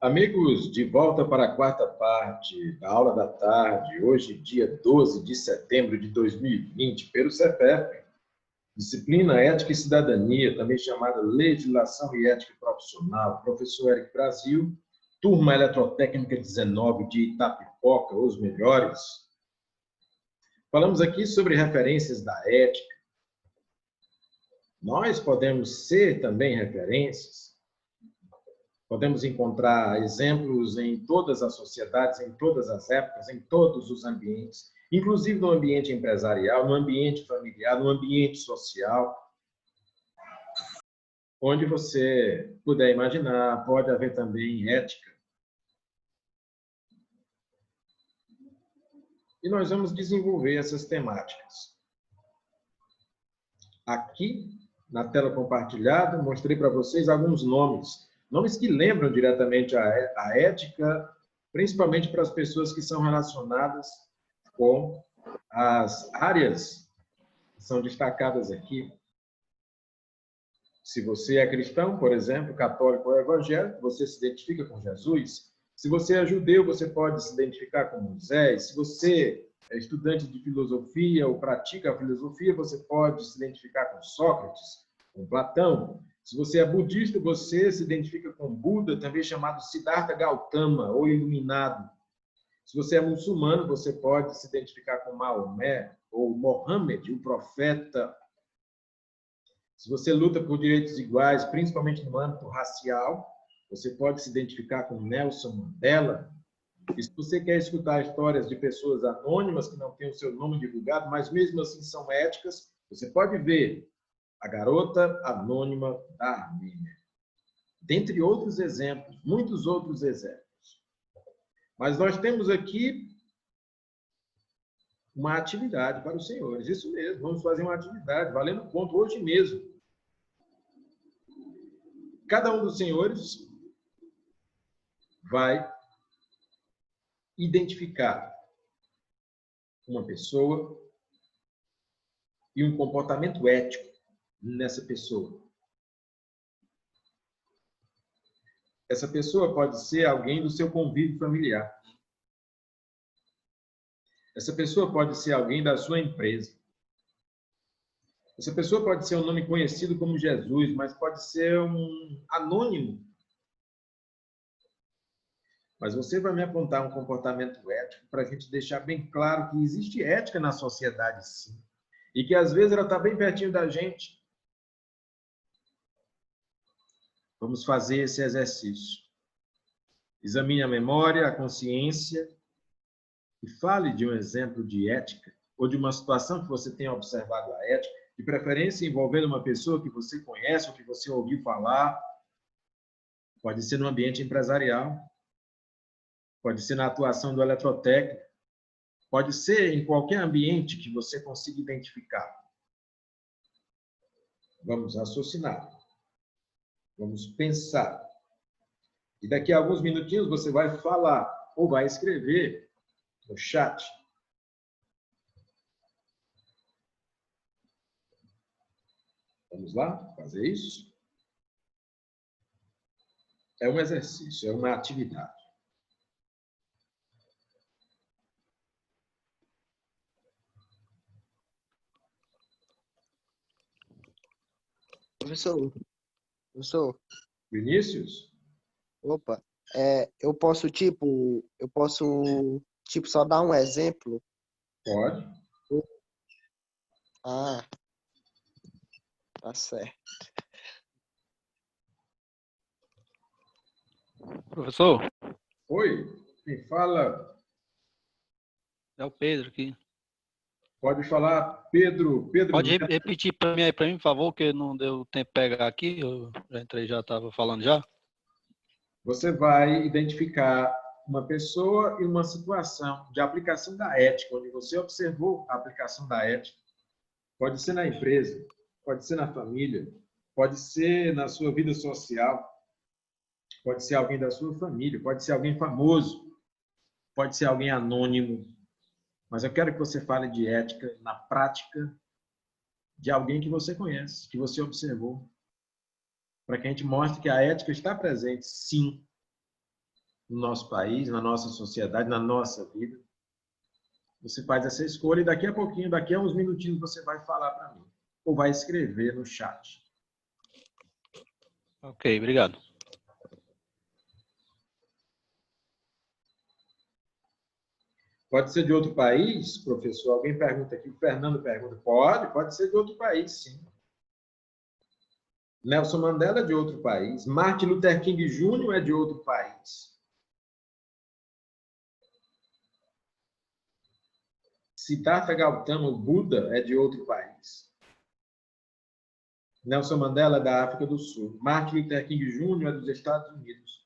Amigos, de volta para a quarta parte da aula da tarde, hoje, dia 12 de setembro de 2020, pelo CEPEP, Disciplina Ética e Cidadania, também chamada Legislação e Ética Profissional, professor Eric Brasil, turma Eletrotécnica 19 de Itapipoca, os melhores. Falamos aqui sobre referências da ética. Nós podemos ser também referências. Podemos encontrar exemplos em todas as sociedades, em todas as épocas, em todos os ambientes, inclusive no ambiente empresarial, no ambiente familiar, no ambiente social. Onde você puder imaginar, pode haver também ética. E nós vamos desenvolver essas temáticas. Aqui, na tela compartilhada, mostrei para vocês alguns nomes. Nomes que lembram diretamente a ética, principalmente para as pessoas que são relacionadas com as áreas que são destacadas aqui. Se você é cristão, por exemplo, católico ou evangélico, você se identifica com Jesus. Se você é judeu, você pode se identificar com Moisés. Se você é estudante de filosofia ou pratica a filosofia, você pode se identificar com Sócrates, com Platão. Se você é budista, você se identifica com Buda, também chamado Siddhartha Gautama, ou Iluminado. Se você é muçulmano, você pode se identificar com Maomé, ou Mohammed, o profeta. Se você luta por direitos iguais, principalmente no âmbito racial, você pode se identificar com Nelson Mandela. E se você quer escutar histórias de pessoas anônimas que não têm o seu nome divulgado, mas mesmo assim são éticas, você pode ver A Garota Anônima da Armênia. Dentre outros exemplos, muitos outros exemplos. Mas nós temos aqui uma atividade para os senhores. Isso mesmo, vamos fazer uma atividade, valendo ponto hoje mesmo. Cada um dos senhores vai identificar uma pessoa e um comportamento ético nessa pessoa. Essa pessoa pode ser alguém do seu convívio familiar. Essa pessoa pode ser alguém da sua empresa. Essa pessoa pode ser um nome conhecido como Jesus, mas pode ser um anônimo. Mas você vai me apontar um comportamento ético para a gente deixar bem claro que existe ética na sociedade, sim. E que, às vezes, ela está bem pertinho da gente. Vamos fazer esse exercício. Examine a memória, a consciência e fale de um exemplo de ética ou de uma situação que você tenha observado a ética, de preferência envolvendo uma pessoa que você conhece ou que você ouviu falar. Pode ser no ambiente empresarial, pode ser na atuação do eletrotécnico, pode ser em qualquer ambiente que você consiga identificar. Vamos raciocinar. Vamos pensar. E daqui a alguns minutinhos você vai falar ou vai escrever no chat. Vamos lá fazer isso? É um exercício, é uma atividade. Professor, Vinícius? opa, eu posso, só dar um exemplo? Pode. Ah, tá certo. Professor? Oi, quem fala? É o Pedro aqui. Pode falar, Pedro. Pode repetir para mim, por favor, que não deu tempo de pegar aqui. Eu já entrei, já estava falando já. Você vai identificar uma pessoa e uma situação de aplicação da ética, onde você observou a aplicação da ética. Pode ser na empresa, pode ser na família, pode ser na sua vida social, pode ser alguém da sua família, pode ser alguém famoso, pode ser alguém anônimo. Mas eu quero que você fale de ética na prática de alguém que você conhece, que você observou, para que a gente mostre que a ética está presente, sim, no nosso país, na nossa sociedade, na nossa vida. Você faz essa escolha e daqui a pouquinho, daqui a uns minutinhos, você vai falar para mim. Ou vai escrever no chat. Ok, obrigado. Pode ser de outro país, professor? Alguém pergunta aqui, o Fernando pergunta. Pode ser de outro país, sim. Nelson Mandela é de outro país. Martin Luther King Jr. é de outro país. Siddhartha Gautama, o Buda, é de outro país. Nelson Mandela é da África do Sul. Martin Luther King Jr. é dos Estados Unidos.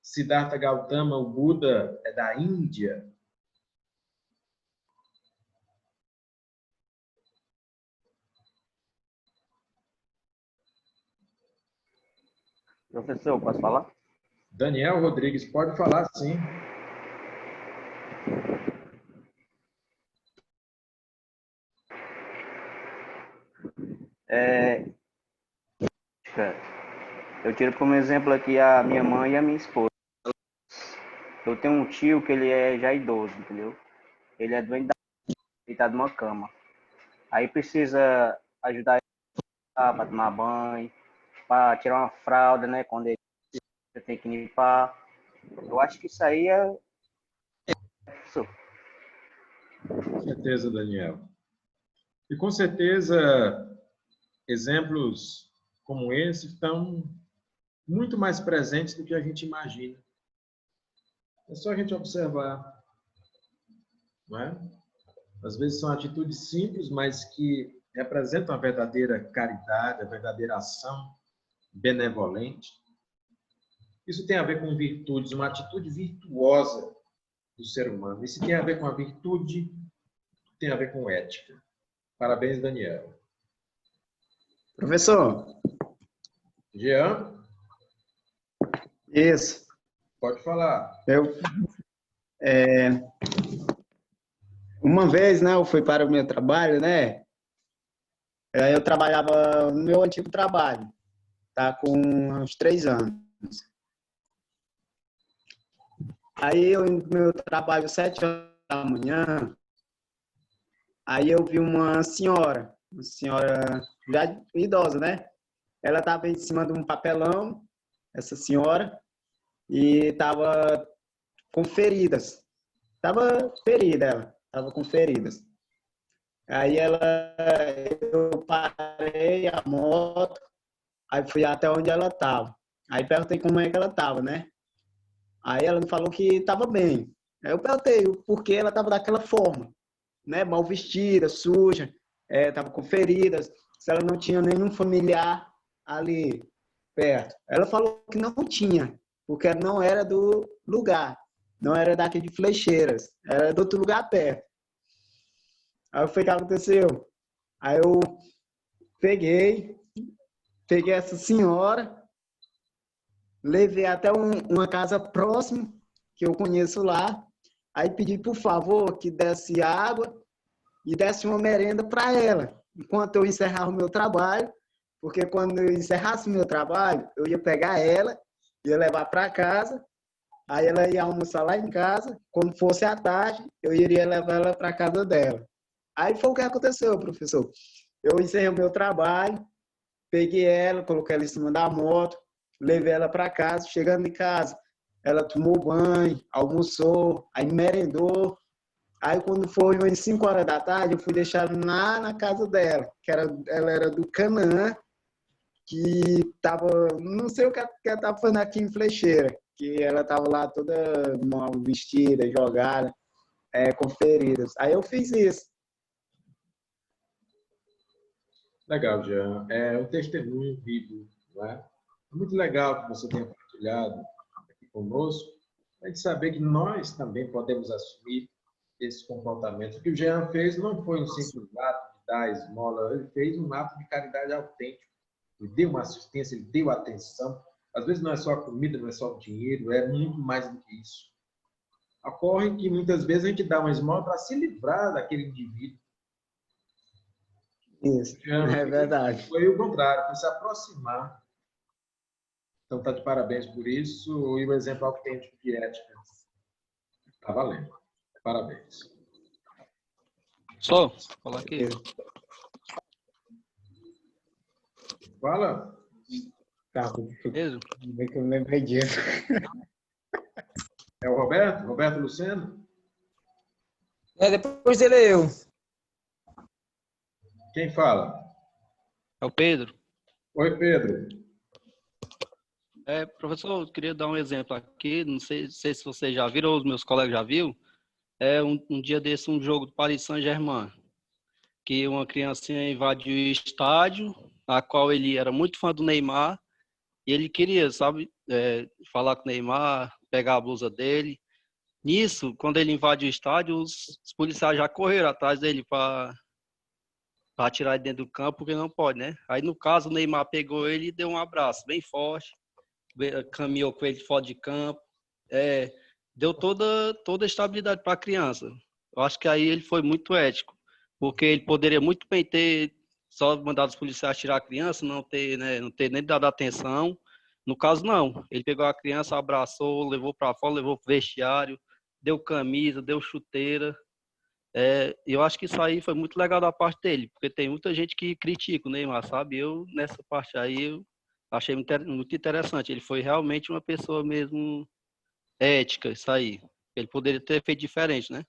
Siddhartha Gautama, o Buda, é da Índia. Professor, posso falar? Daniel Rodrigues, pode falar sim. Eu tiro como exemplo aqui a minha mãe e a minha esposa. Eu tenho um tio que ele é já idoso, entendeu? Ele é doente, deitado numa cama. Aí precisa ajudar ele para tomar banho, para tirar uma fralda, né? Quando ele tem que limpar. Eu acho que isso aí é. Professor, Com certeza, Daniel. E com certeza, exemplos como esse estão muito mais presentes do que a gente imagina. É só a gente observar, não é? Às vezes são atitudes simples, mas que representam a verdadeira caridade, a verdadeira ação benevolente. Isso tem a ver com virtudes, uma atitude virtuosa do ser humano. Isso tem a ver com a virtude, tem a ver com ética. Parabéns, Daniel. Professor, Jean, isso. pode falar. Uma vez, né, eu fui para o meu trabalho, né? Eu trabalhava no meu antigo trabalho, tá? Com uns 3 anos. Aí eu no meu trabalho 7 horas da manhã, aí eu vi uma senhora já idosa, né? Ela estava em cima de um papelão, essa senhora, e estava com feridas. Estava ferida ela, estava com feridas. Aí eu parei a moto, aí fui até onde ela estava. Aí perguntei como é que ela estava, né? Aí ela me falou que estava bem. Aí eu perguntei o porquê ela estava daquela forma, né? Mal vestida, suja, estava com feridas, se ela não tinha nenhum familiar ali perto. Ela falou que não tinha, porque não era do lugar, não era daqui de Flecheiras, era de outro lugar perto. Aí foi o que aconteceu. Aí eu peguei essa senhora, levei até uma casa próxima, que eu conheço lá, aí pedi, por favor, que desse água e desse uma merenda para ela, enquanto eu encerrava o meu trabalho, porque quando eu encerrasse o meu trabalho, eu ia pegar ela, ia levar para casa, aí ela ia almoçar lá em casa, quando fosse à tarde, eu iria levar ela para casa dela. Aí foi o que aconteceu, professor. Eu encerrei o meu trabalho, peguei ela, coloquei ela em cima da moto, levei ela para casa. Chegando em casa, ela tomou banho, almoçou, aí merendou. Aí quando foi umas 5 horas da tarde, eu fui deixar lá na casa dela, ela era do Canaã, que estava, não sei o que ela estava fazendo aqui em Flecheira, que ela estava lá toda mal vestida, jogada, com feridas. Aí eu fiz isso. Legal, Jean. É um testemunho vivo, não é? É muito legal que você tenha partilhado aqui conosco, a gente saber que nós também podemos assumir esse comportamento. O que o Jean fez não foi um simples ato de dar esmola, ele fez um ato de caridade autêntico. Ele deu uma assistência, ele deu atenção. Às vezes não é só a comida, não é só o dinheiro, é muito mais do que isso. Ocorre que muitas vezes a gente dá uma esmola para se livrar daquele indivíduo. Isso, é verdade. Foi o contrário, foi se aproximar. Então, está de parabéns por isso. E o exemplo autêntico de ética está valendo. Parabéns. Só falar aqui. Fala. Tá, Pedro, bem que eu lembrei disso. É o Roberto? Roberto Luceno? Depois dele eu. Quem fala? é o Pedro. Oi, Pedro. Professor, eu queria dar um exemplo aqui, não sei se vocês já viram, ou os meus colegas já viram. Um dia desse, um jogo do Paris Saint-Germain, que uma criancinha invadiu o estádio, a qual ele era muito fã do Neymar, e ele queria, sabe, falar com o Neymar, pegar a blusa dele. Nisso, quando ele invadiu o estádio, os policiais já correram atrás dele para tirar ele dentro do campo, porque não pode, né? Aí, no caso, o Neymar pegou ele e deu um abraço bem forte, caminhou com ele fora de campo, deu toda a estabilidade para a criança. Eu acho que aí ele foi muito ético, porque ele poderia muito bem ter só mandado os policiais tirar a criança, não ter nem dado atenção. No caso, não. Ele pegou a criança, abraçou, levou para fora, levou para o vestiário, deu camisa, deu chuteira. Eu acho que isso aí foi muito legal da parte dele, porque tem muita gente que critica o Neymar, sabe? Eu, nessa parte aí, eu achei muito interessante. Ele foi realmente uma pessoa mesmo ética, isso aí. Ele poderia ter feito diferente, né?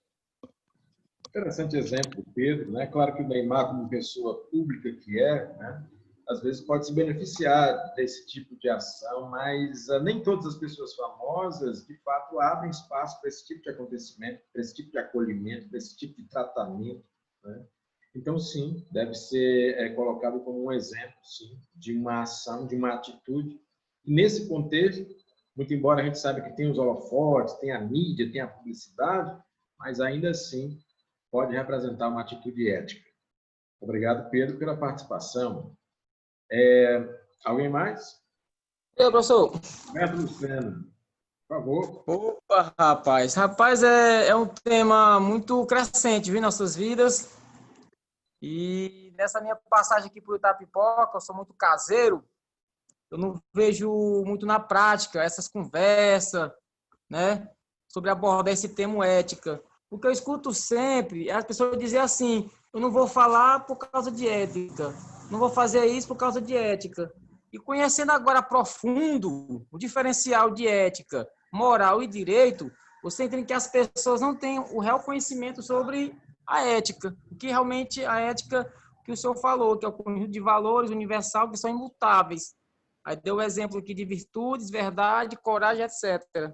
Interessante exemplo do Pedro, né? Claro que o Neymar, como pessoa pública que é, né? Às vezes pode se beneficiar desse tipo de ação, mas nem todas as pessoas famosas, de fato, abrem espaço para esse tipo de acontecimento, para esse tipo de acolhimento, para esse tipo de tratamento, né? Então, sim, deve ser colocado como um exemplo, sim, de uma ação, de uma atitude. E nesse contexto, muito embora a gente saiba que tem os holofotes, tem a mídia, tem a publicidade, mas ainda assim pode representar uma atitude ética. Obrigado, Pedro, pela participação. Alguém mais? Eu, professor. Roberto Luceno, por favor. Opa, rapaz. Rapaz, é um tema muito crescente, viu, em nossas vidas. E nessa minha passagem aqui por Itapipoca, eu sou muito caseiro, eu não vejo muito na prática essas conversas, né, sobre abordar esse tema ética. O que eu escuto sempre é as pessoas dizer assim: eu não vou falar por causa de ética, não vou fazer isso por causa de ética. E conhecendo agora a profundo o diferencial de ética, moral e direito, você entende que as pessoas não têm o real conhecimento sobre a ética, o que realmente a ética que o senhor falou, que é o conjunto de valores universal que são imutáveis. Aí deu o exemplo aqui de virtudes, verdade, coragem, etc.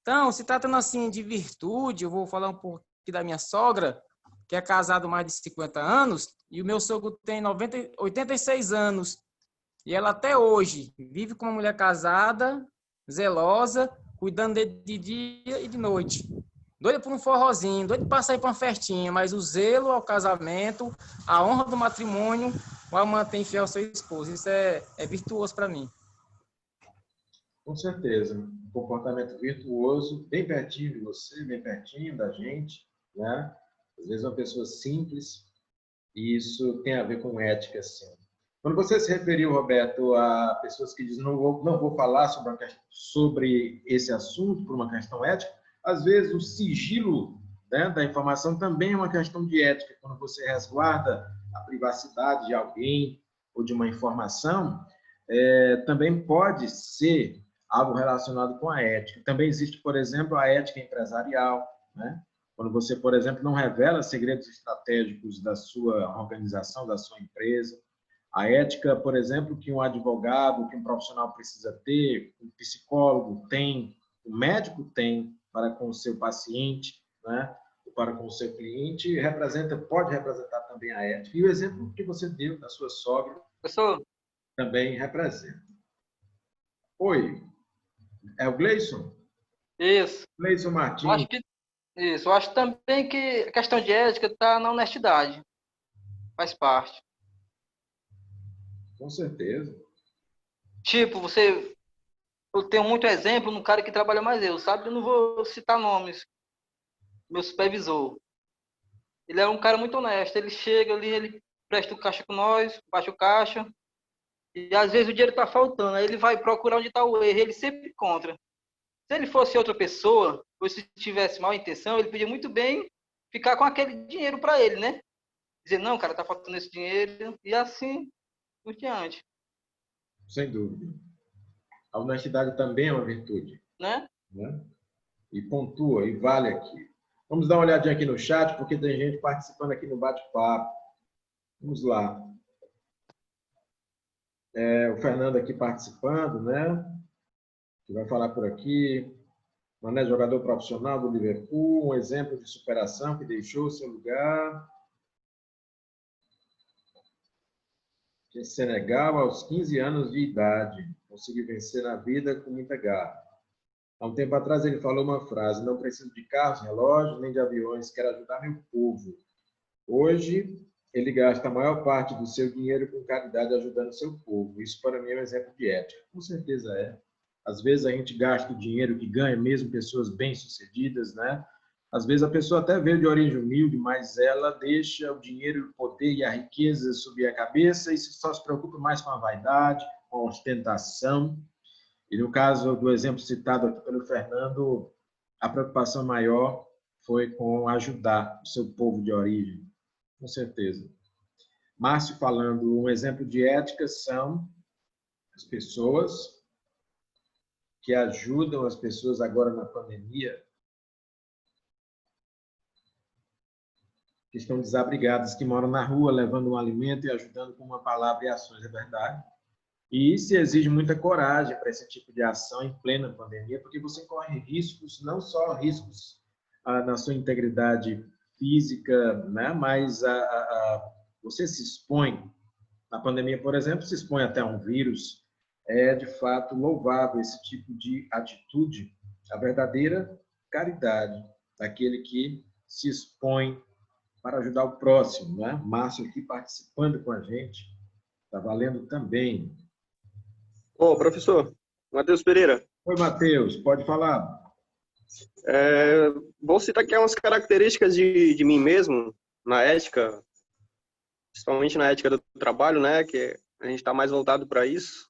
Então, se tratando assim de virtude, eu vou falar um pouco aqui da minha sogra, que é casada há mais de 50 anos, e o meu sogro tem 86 anos. E ela até hoje vive como uma mulher casada, zelosa, cuidando de dia e de noite. Doida por um forrozinho, doida para sair para uma festinha, mas o zelo ao casamento, a honra do matrimônio, o mantém fiel ao seu esposo. Isso é virtuoso para mim. Com certeza. Um comportamento virtuoso, bem pertinho de você, bem pertinho da gente, né? Às vezes uma pessoa simples, e isso tem a ver com ética, sim. Quando você se referiu, Roberto, a pessoas que dizem não vou falar sobre esse assunto por uma questão ética, às vezes o sigilo, né, da informação também é uma questão de ética. Quando você resguarda a privacidade de alguém ou de uma informação, também pode ser algo relacionado com a ética. Também existe, por exemplo, a ética empresarial, né? Quando você, por exemplo, não revela segredos estratégicos da sua organização, da sua empresa. A ética, por exemplo, que um advogado, que um profissional precisa ter, um psicólogo tem, o médico tem para com o seu paciente, né? Ou para com o seu cliente, pode representar também a ética. E o exemplo que você deu da sua sogra Professor, também representa. Oi, é o Gleison? isso. Gleison Eu Martins. acho que isso. Eu acho também que a questão de ética está na honestidade. Faz parte. Com certeza. Tipo, eu tenho muito exemplo no cara que trabalha mais eu, sabe? Eu não vou citar nomes. Meu supervisor. Ele é um cara muito honesto. Ele chega ali, ele presta o caixa com nós, baixa o caixa. E às vezes o dinheiro está faltando, aí ele vai procurar onde está o erro, ele sempre encontra. Se ele fosse outra pessoa, ou se tivesse mal intenção, ele podia muito bem ficar com aquele dinheiro para ele, né? Dizer, não, cara, tá faltando esse dinheiro, e assim por diante, Sem dúvida. A honestidade também é uma virtude, né? né? E pontua, e vale aqui. Vamos dar uma olhadinha aqui no chat, porque tem gente participando aqui no bate-papo. Vamos lá. O Fernando aqui participando, né? Que vai falar por aqui. Mané, jogador profissional do Liverpool, um exemplo de superação que deixou seu lugar. Em Senegal, aos 15 anos de idade, conseguiu vencer na vida com muita garra. Há um tempo atrás ele falou uma frase: não preciso de carros, relógios, nem de aviões, quero ajudar meu povo. Hoje, ele gasta a maior parte do seu dinheiro com caridade ajudando seu povo. Isso, para mim, é um exemplo de ética. Com certeza é. Às vezes a gente gasta o dinheiro que ganha, mesmo pessoas bem-sucedidas, né? Às vezes a pessoa até veio de origem humilde, mas ela deixa o dinheiro, o poder e a riqueza subir a cabeça e só se preocupa mais com a vaidade, com a ostentação. E no caso do exemplo citado aqui pelo Fernando, a preocupação maior foi com ajudar o seu povo de origem, com certeza. Márcio falando, um exemplo de ética são as pessoas que ajudam as pessoas agora na pandemia, que estão desabrigadas, que moram na rua, levando um alimento e ajudando com uma palavra e ações, é verdade. E se exige muita coragem para esse tipo de ação em plena pandemia, porque você corre riscos, não só riscos na sua integridade física, né? Mas você se expõe, na pandemia, por exemplo, se expõe até a um vírus. É, de fato, louvável esse tipo de atitude, a verdadeira caridade daquele que se expõe para ajudar o próximo, né? Márcio aqui participando com a gente, está valendo também. Ô, professor, Matheus Pereira. Oi, Matheus, pode falar. Vou citar aqui umas características de mim mesmo, na ética, principalmente na ética do trabalho, né, que a gente está mais voltado para isso,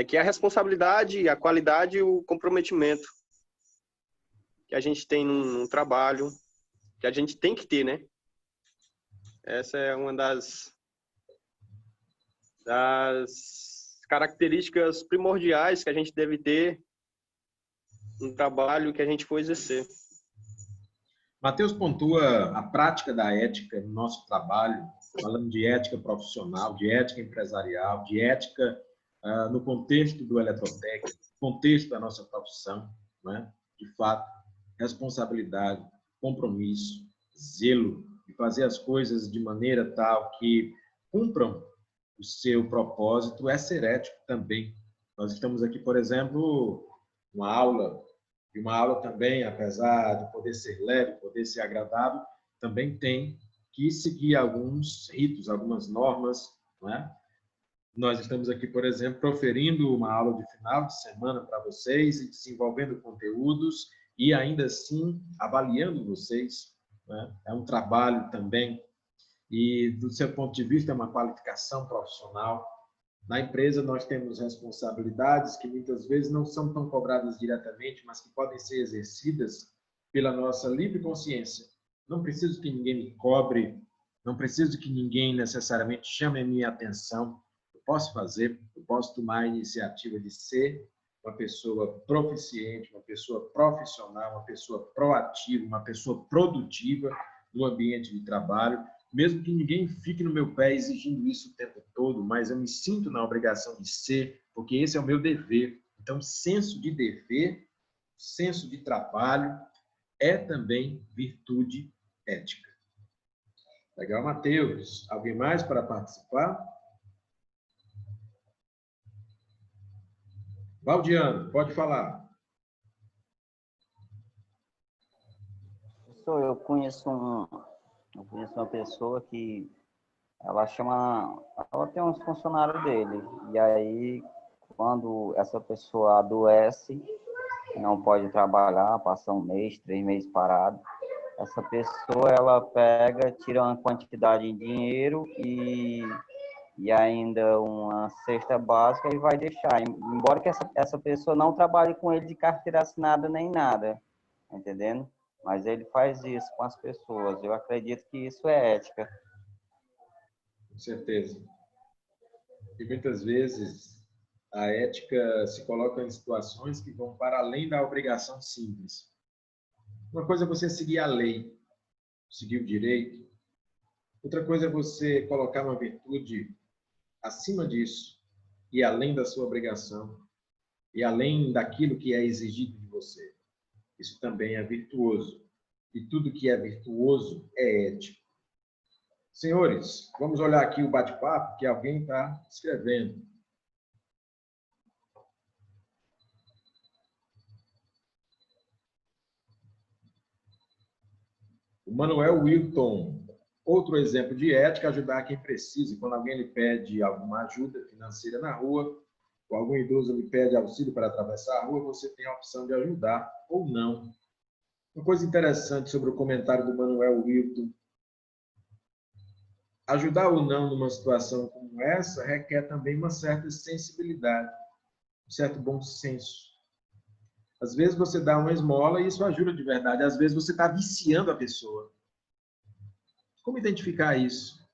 que é a responsabilidade, a qualidade e o comprometimento que a gente tem num trabalho, que a gente tem que ter, né? Essa é uma das características primordiais que a gente deve ter no trabalho que a gente for exercer. Matheus pontua a prática da ética no nosso trabalho, falando de ética profissional, de ética empresarial, de ética no contexto do eletrotécnico, contexto da nossa profissão, né? De fato, responsabilidade, compromisso, zelo, de fazer as coisas de maneira tal que cumpram o seu propósito, é ser ético também. Nós estamos aqui, por exemplo, uma aula, e uma aula também, apesar de poder ser leve, poder ser agradável, também tem que seguir alguns ritos, algumas normas, não é? Nós estamos aqui, por exemplo, proferindo uma aula de final de semana para vocês e desenvolvendo conteúdos e ainda assim avaliando vocês, né? É um trabalho também e, do seu ponto de vista, é uma qualificação profissional. Na empresa, nós temos responsabilidades que muitas vezes não são tão cobradas diretamente, mas que podem ser exercidas pela nossa livre consciência. Não preciso que ninguém me cobre, não preciso que ninguém necessariamente chame a minha atenção. Eu posso fazer, eu posso tomar a iniciativa de ser uma pessoa proficiente, uma pessoa profissional, uma pessoa proativa, uma pessoa produtiva no ambiente de trabalho, mesmo que ninguém fique no meu pé exigindo isso o tempo todo, mas eu me sinto na obrigação de ser, porque esse é o meu dever. Então, senso de dever, senso de trabalho, é também virtude ética. Legal, Matheus. Alguém mais para participar? Valdiano, pode falar. Professor, eu conheço uma pessoa que ela tem uns funcionários dele, e aí quando essa pessoa adoece, não pode trabalhar, passa 1 mês, 3 meses parado, essa pessoa ela pega, tira uma quantidade em dinheiro e e ainda uma cesta básica, ele vai deixar. Embora que essa pessoa não trabalhe com ele de carteira assinada nem nada, tá entendendo? Mas ele faz isso com as pessoas. Eu acredito que isso é ética. Com certeza. E muitas vezes a ética se coloca em situações que vão para além da obrigação simples. Uma coisa é você seguir a lei, seguir o direito. Outra coisa é você colocar uma virtude acima disso e além da sua obrigação e além daquilo que é exigido de você. Isso também é virtuoso. E tudo que é virtuoso é ético. Senhores, vamos olhar aqui o bate-papo que alguém está escrevendo. O Manuel Wilton, outro exemplo de ética, ajudar quem precisa. Quando alguém lhe pede alguma ajuda financeira na rua, ou algum idoso lhe pede auxílio para atravessar a rua, você tem a opção de ajudar ou não. Uma coisa interessante sobre o comentário do Manuel Wilton: ajudar ou não numa situação como essa requer também uma certa sensibilidade, um certo bom senso. Às vezes você dá uma esmola e isso ajuda de verdade. Às vezes você está viciando a pessoa. Como identificar isso?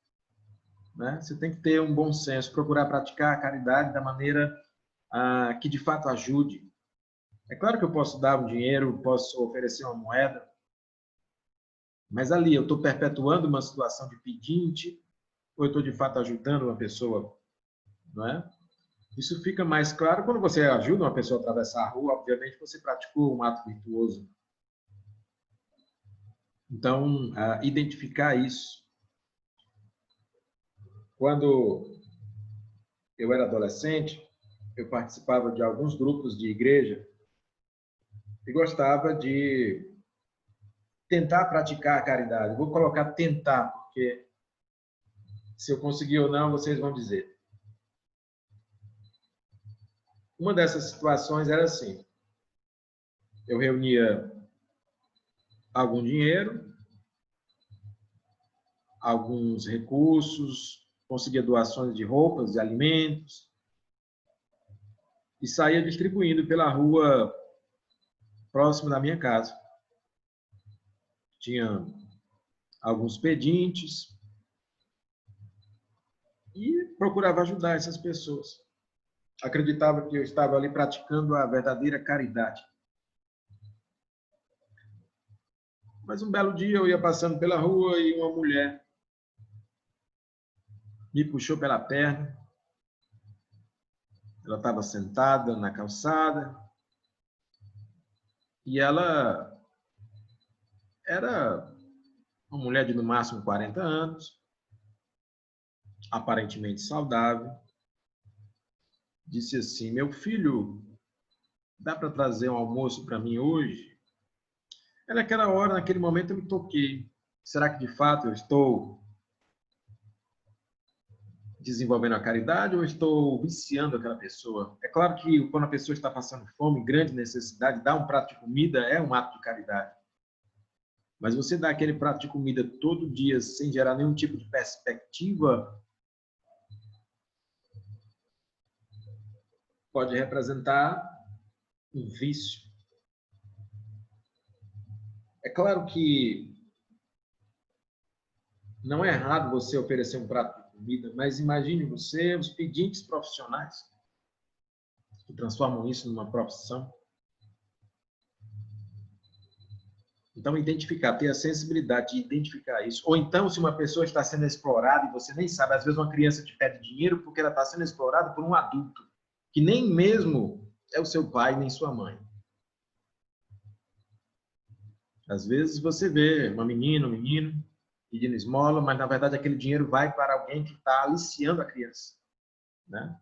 Né? Você tem que ter um bom senso, procurar praticar a caridade da maneira que de fato ajude. É claro que eu posso dar um dinheiro, posso oferecer uma moeda, mas ali eu estou perpetuando uma situação de pedinte ou eu estou de fato ajudando uma pessoa, não é? Isso fica mais claro quando você ajuda uma pessoa a atravessar a rua, obviamente você praticou um ato virtuoso. Então, identificar isso. Quando eu era adolescente, eu participava de alguns grupos de igreja e gostava de tentar praticar a caridade. Vou colocar tentar, porque se eu conseguir ou não, vocês vão dizer. Uma dessas situações era assim: eu reunia algum dinheiro, alguns recursos, conseguia doações de roupas, de alimentos, e saía distribuindo pela rua próximo da minha casa. Tinha alguns pedintes e procurava ajudar essas pessoas. Acreditava que eu estava ali praticando a verdadeira caridade. Mas um belo dia eu ia passando pela rua e uma mulher me puxou pela perna. Ela estava sentada na calçada e ela era uma mulher de no máximo 40 anos, aparentemente saudável. Disse assim: meu filho, dá para trazer um almoço para mim hoje? Naquela hora, naquele momento, eu me toquei. Será que de fato eu estou desenvolvendo a caridade ou estou viciando aquela pessoa? É claro que quando a pessoa está passando fome, grande necessidade, dar um prato de comida é um ato de caridade. Mas você dar aquele prato de comida todo dia sem gerar nenhum tipo de perspectiva pode representar um vício. É claro que não é errado você oferecer um prato de comida, mas imagine você, os pedintes profissionais, que transformam isso numa profissão. Então, identificar, ter a sensibilidade de identificar isso. Ou então, se uma pessoa está sendo explorada e você nem sabe, às vezes uma criança te pede dinheiro porque ela está sendo explorada por um adulto, que nem mesmo é o seu pai, nem sua mãe. Às vezes você vê uma menina, um menino pedindo esmola, mas na verdade aquele dinheiro vai para alguém que está aliciando a criança, né?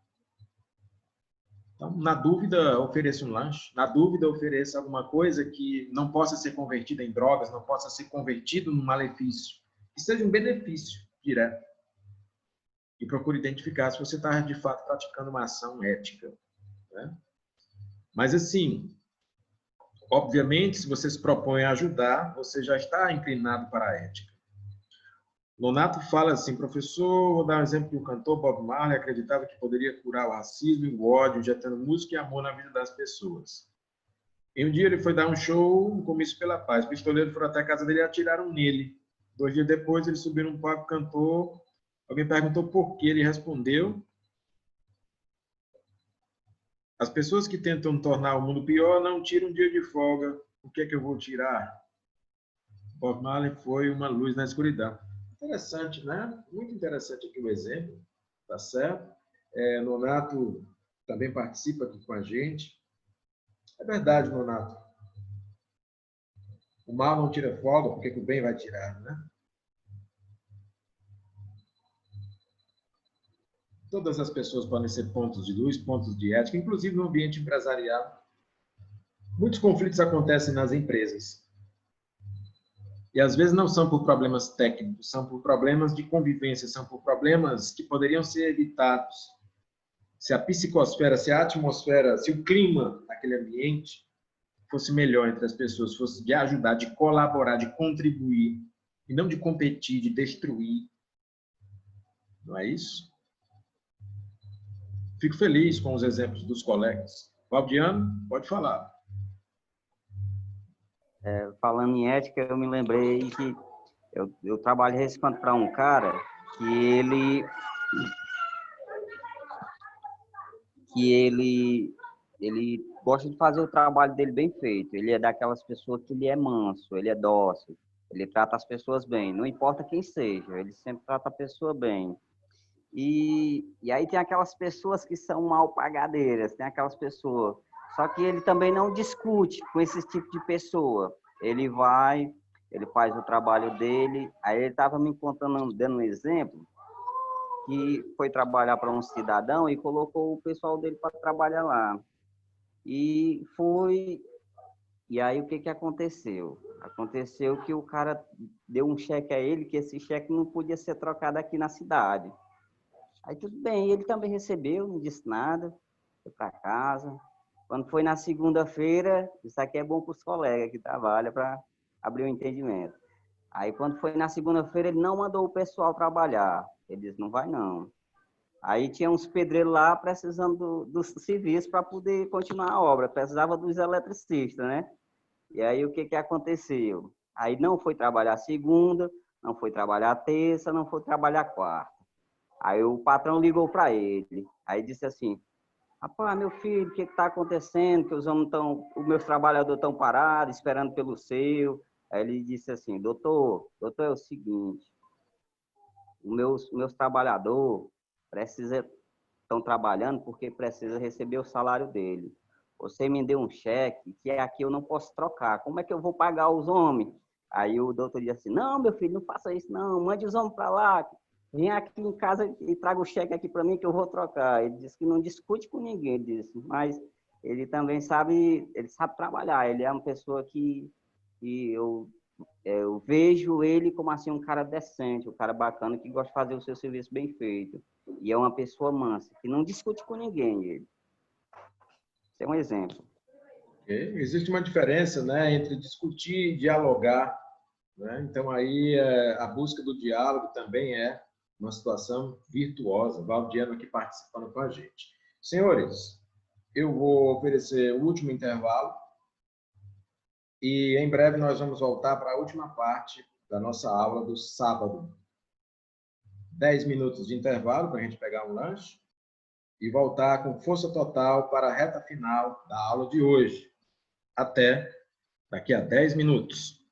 Então, na dúvida, ofereça um lanche. Na dúvida, ofereça alguma coisa que não possa ser convertida em drogas, não possa ser convertido num malefício. Que seja um benefício direto. E procure identificar se você está, de fato, praticando uma ação ética, né? Mas, assim, obviamente, se você se propõe a ajudar, você já está inclinado para a ética. Nonato fala assim, professor, vou dar um exemplo de um cantor, Bob Marley, acreditava que poderia curar o racismo e o ódio, injetando música e amor na vida das pessoas. Em um dia ele foi dar um show, um comício pela paz. Pistoleiros foram até a casa dele e atiraram nele. 2 dias depois ele subiu num palco, cantou. Alguém perguntou por quê, ele respondeu: as pessoas que tentam tornar o mundo pior não tiram um dia de folga. O que é que eu vou tirar? Bob Marley foi uma luz na escuridão. Interessante, né? Muito interessante aqui o exemplo, tá certo? Nonato também participa aqui com a gente. É verdade, Nonato. O mal não tira folga, porque que o bem vai tirar, né? Todas as pessoas podem ser pontos de luz, pontos de ética, inclusive no ambiente empresarial. Muitos conflitos acontecem nas empresas. E às vezes não são por problemas técnicos, são por problemas de convivência, são por problemas que poderiam ser evitados. Se a psicosfera, se a atmosfera, se o clima daquele ambiente fosse melhor entre as pessoas, fosse de ajudar, de colaborar, de contribuir, e não de competir, de destruir. Não é isso? Fico feliz com os exemplos dos colegas. Valdiano, pode falar. Falando em ética, eu me lembrei que eu trabalho recente para um cara que ele gosta de fazer o trabalho dele bem feito. Ele é daquelas pessoas que ele é manso, ele é dócil, ele trata as pessoas bem, não importa quem seja, ele sempre trata a pessoa bem. E aí tem aquelas pessoas que são mal pagadeiras, tem aquelas pessoas. Só que ele também não discute com esse tipo de pessoa. Ele faz o trabalho dele. Aí ele estava me contando, dando um exemplo, que foi trabalhar para um cidadão e colocou o pessoal dele para trabalhar lá. E aí o que aconteceu? Aconteceu que o cara deu um cheque a ele, que esse cheque não podia ser trocado aqui na cidade. Aí tudo bem, ele também recebeu, não disse nada, foi para casa. Quando foi na segunda-feira, isso aqui é bom para os colegas que trabalham para abrir o entendimento. Aí quando foi na segunda-feira, ele não mandou o pessoal trabalhar. Ele disse, não vai não. Aí tinha uns pedreiros lá precisando do serviço para poder continuar a obra. Precisava dos eletricistas, né? E aí o que aconteceu? Aí não foi trabalhar segunda, não foi trabalhar terça, não foi trabalhar quarta. Aí o patrão ligou para ele. Aí disse assim, rapaz, meu filho, o que está acontecendo? Que os meus trabalhadores estão parados, esperando pelo seu. Aí ele disse assim, doutor, é o seguinte, os meus trabalhadores estão trabalhando porque precisam receber o salário dele. Você me deu um cheque que aqui eu não posso trocar. Como é que eu vou pagar os homens? Aí o doutor disse assim, não, meu filho, não faça isso não, mande os homens para lá. Vem aqui em casa e traga o cheque aqui para mim que eu vou trocar. Ele disse que não discute com ninguém, ele disse, mas ele também sabe trabalhar. Ele é uma pessoa que eu vejo ele como assim um cara decente, um cara bacana, que gosta de fazer o seu serviço bem feito. E é uma pessoa mansa, que não discute com ninguém. Ele. Esse é um exemplo. Existe uma diferença, né, entre discutir e dialogar, né? Então aí a busca do diálogo também é uma situação virtuosa. Valdiano aqui participando com a gente. Senhores, eu vou oferecer o último intervalo e em breve nós vamos voltar para a última parte da nossa aula do sábado. 10 minutos de intervalo para a gente pegar um lanche e voltar com força total para a reta final da aula de hoje. Até daqui a 10 minutos.